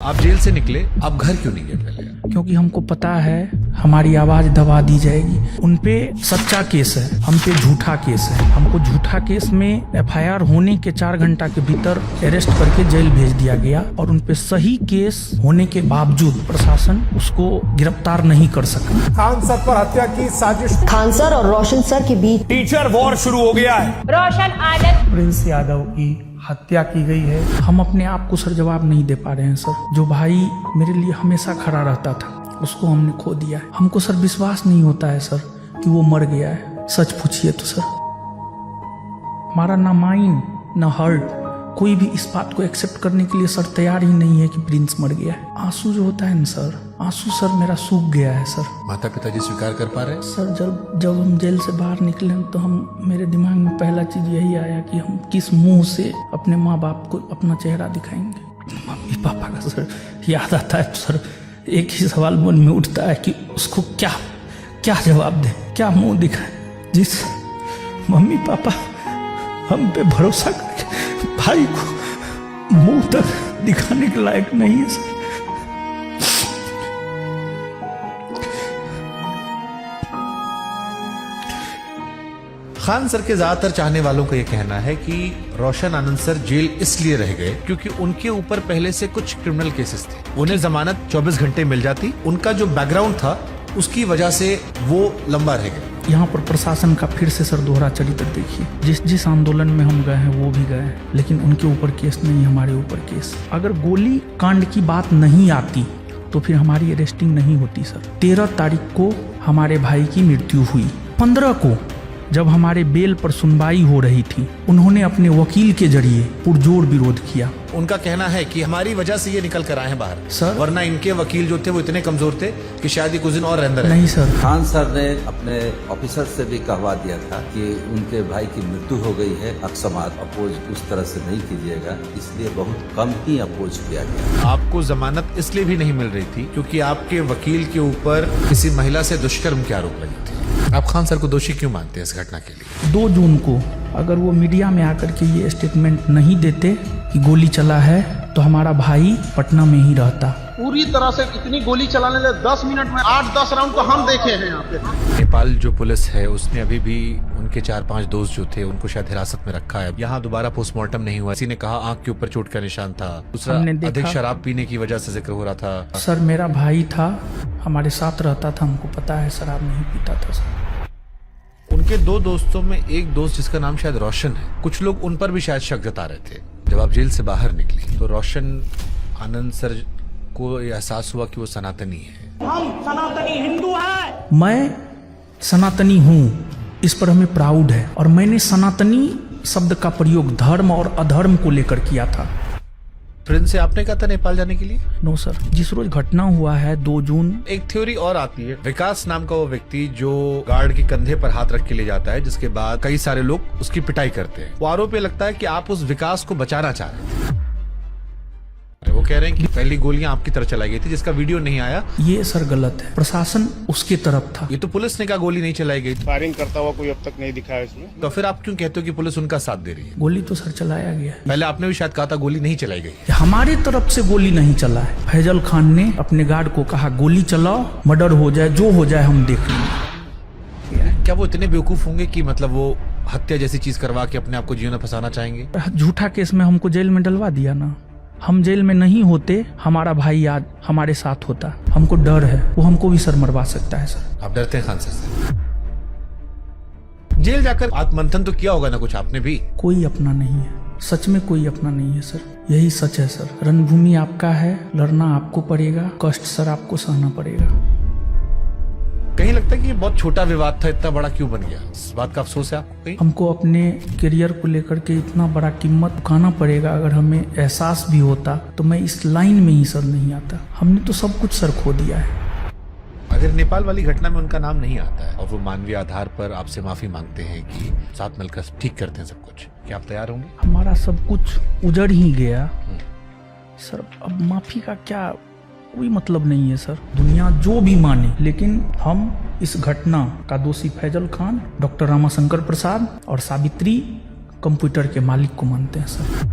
आप जेल से निकले, आप घर क्यों नहीं गए पहले? क्योंकि हमको पता है हमारी आवाज दबा दी जाएगी। उनपे सच्चा केस है, हम पे झूठा केस है। हमको झूठा केस में एफआईआर होने के 4 घंटा के भीतर अरेस्ट करके जेल भेज दिया गया और उनपे सही केस होने के बावजूद प्रशासन उसको गिरफ्तार नहीं कर सका। खान सर पर हत्या की साजिश, खान सर और रोशन सर के बीच टीचर वॉर शुरू हो गया है। रोशन आनंद प्रिंस यादव की हत्या की गई है। हम अपने आप को सर जवाब नहीं दे पा रहे हैं सर। जो भाई मेरे लिए हमेशा खड़ा रहता था उसको हमने खो दिया है। हमको सर विश्वास नहीं होता है सर कि वो मर गया है। सच पूछिए तो सर हमारा ना माइंड ना हर्ट कोई भी इस बात को एक्सेप्ट करने के लिए सर तैयार ही नहीं है कि प्रिंस मर गया है। आंसू जो होता है ना सर, आंसू सर मेरा सूख गया है सर। माता पिताजी स्वीकार कर पा रहे हैं? सर जब हम जेल से बाहर निकले तो मेरे दिमाग में पहला चीज यही आया कि हम किस मुंह से अपने माँ बाप को अपना चेहरा दिखाएंगे। मम्मी पापा का सर याद आता है तो सर एक ही सवाल मन में उठता है कि उसको क्या जवाब दें, क्या मुंह दिखाएं। जिस मम्मी पापा हम पे भरोसा करके भाई को मुंह तक दिखाने के लायक नहीं है सर। खान सर के ज्यादातर चाहने वालों का यह कहना है कि रोशन आनंद सर जेल इसलिए रह गए क्योंकि उनके ऊपर पहले से कुछ क्रिमिनल केसेस थे। उन्हें जमानत 24 घंटे मिल जाती, उनका जो बैकग्राउंड था उसकी वजह से वो लंबा रह गए। यहाँ पर प्रशासन का फिर से सर दोहरा चरित्र देखिए। जिस आंदोलन में हम गए हैं वो भी गए हैं, लेकिन उनके ऊपर केस नहीं, हमारे ऊपर केस। अगर गोली कांड की बात नहीं आती तो फिर हमारी अरेस्टिंग नहीं होती सर। 13 तारीख को हमारे भाई की मृत्यु हुई। 15 को जब हमारे बेल पर सुनवाई हो रही थी उन्होंने अपने वकील के जरिए पुरजोर विरोध किया। उनका कहना है कि हमारी वजह से ये निकल कर आए हैं बाहर सर, वरना इनके वकील जो थे वो इतने कमजोर थे कि शायद ये कुछ दिन और अंदर नहीं सर। खान सर ने अपने ऑफिसर से भी कहवा दिया था कि उनके भाई की मृत्यु हो गई है, अब समाज अपोज उस तरह से नहीं कीजिएगा, इसलिए बहुत कम ही अपोज किया गया। आपको जमानत इसलिए भी नहीं मिल रही थी क्योंकि आपके वकील के ऊपर किसी महिला से दुष्कर्म के आरोप लगे थे। आप खान सर को दोषी क्यों मानते हैं इस घटना के लिए? 2 जून को अगर वो मीडिया में आकर के ये स्टेटमेंट नहीं देते कि गोली चला है तो हमारा भाई पटना में ही रहता। पूरी तरह से इतनी गोली चलाने लगे 10 मिनट में 8-10 राउंड तो हम देखे हैं यहाँ पे। नेपाल जो पुलिस है उसने अभी भी उनके 4-5 दोस्त जो थे उनको शायद हिरासत में रखा है। यहाँ दोबारा पोस्टमार्टम नहीं हुआ। किसी ने कहा आंख के ऊपर चोट का निशान था, दूसरा अधिक शराब पीने की वजह से जिक्र हो रहा था। सर मेरा भाई था, हमारे साथ रहता था, हमको पता है शराब नहीं पीता था सर। उनके 2 दोस्तों में एक दोस्त जिसका नाम शायद रोशन है, कुछ लोग उन पर भी शायद शक जता रहे थे। जब आप जेल से बाहर निकली तो रोशन आनंद सर को एहसास हुआ कि वो सनातनी है। हम सनातनी हिंदू हैं। मैं सनातनी हूँ, इस पर हमें प्राउड है। और मैंने सनातनी शब्द का प्रयोग धर्म और अधर्म को लेकर किया था। प्रिंस से आपने कहा था नेपाल जाने के लिए? नो सर, जिस रोज घटना हुआ है 2 जून। एक थ्योरी और आती है, विकास नाम का वो व्यक्ति जो गार्ड के कंधे पर हाथ रख के ले जाता है, जिसके बाद कई सारे लोग उसकी पिटाई करते हैं। वो आरोप ये लगता है कि आप उस विकास को बचाना चाह रहे थे। वो कह रहे हैं कि पहली गोलियां आपकी तरफ चलाई गई थी जिसका वीडियो नहीं आया। ये सर गलत है, प्रशासन उसके तरफ था। ये तो पुलिस ने कहा गोली नहीं चलाई गई। फायरिंग करता हुआ कोई अब तक नहीं दिखा है इसमें। तो फिर आप क्यों कहते हो कि पुलिस उनका साथ दे रही है? गोली तो सर चलाया गया है। पहले आपने भी शायद कहा था गोली नहीं चलाई गई। हमारी तरफ से गोली नहीं चला है। फैजल खान ने अपने गार्ड को कहा गोली चलाओ, मर्डर हो जाए, जो हो जाए हम देख लेंगे। क्या वो इतने बेवकूफ होंगे कि मतलब वो हत्या जैसी चीज करवा के अपने आप को जीवन में फंसाना चाहेंगे? झूठा केस में हमको जेल में डलवा दिया ना। हम जेल में नहीं होते, हमारा भाई आज हमारे साथ होता। हमको डर है, वो हमको भी सर मरवा सकता है सर। आप डरते हैं खान सर से? जेल जाकर आत्ममंथन तो किया होगा ना कुछ आपने भी? कोई अपना नहीं है, सच में कोई अपना नहीं है सर। यही सच है सर। रणभूमि आपका है, लड़ना आपको पड़ेगा, कष्ट सर आपको सहना पड़ेगा। कहीं लगता है कि ये बहुत छोटा विवाद था, इतना बड़ा क्यों बन गया? इस बात का अफसोस है आपको? कहीं हमको अपने करियर को लेकर के इतना बड़ा कीमत चुकाना पड़ेगा। अगर हमें एहसास भी होता तो मैं इस लाइन में ही सर नहीं आता। हमने तो सब कुछ सर खो दिया है। अगर नेपाल वाली घटना में उनका नाम नहीं आता है और वो मानवीय आधार पर आपसे माफी मांगते हैं कि साथ मिलकर ठीक करते हैं सब कुछ, क्या आप तैयार होंगे? हमारा सब कुछ उजड़ ही गया सर, अब माफी का क्या कोई मतलब नहीं है सर। दुनिया जो भी माने, लेकिन हम इस घटना का दोषी फैजल खान, डॉक्टर रामाशंकर प्रसाद और सावित्री कंप्यूटर के मालिक को मानते हैं सर।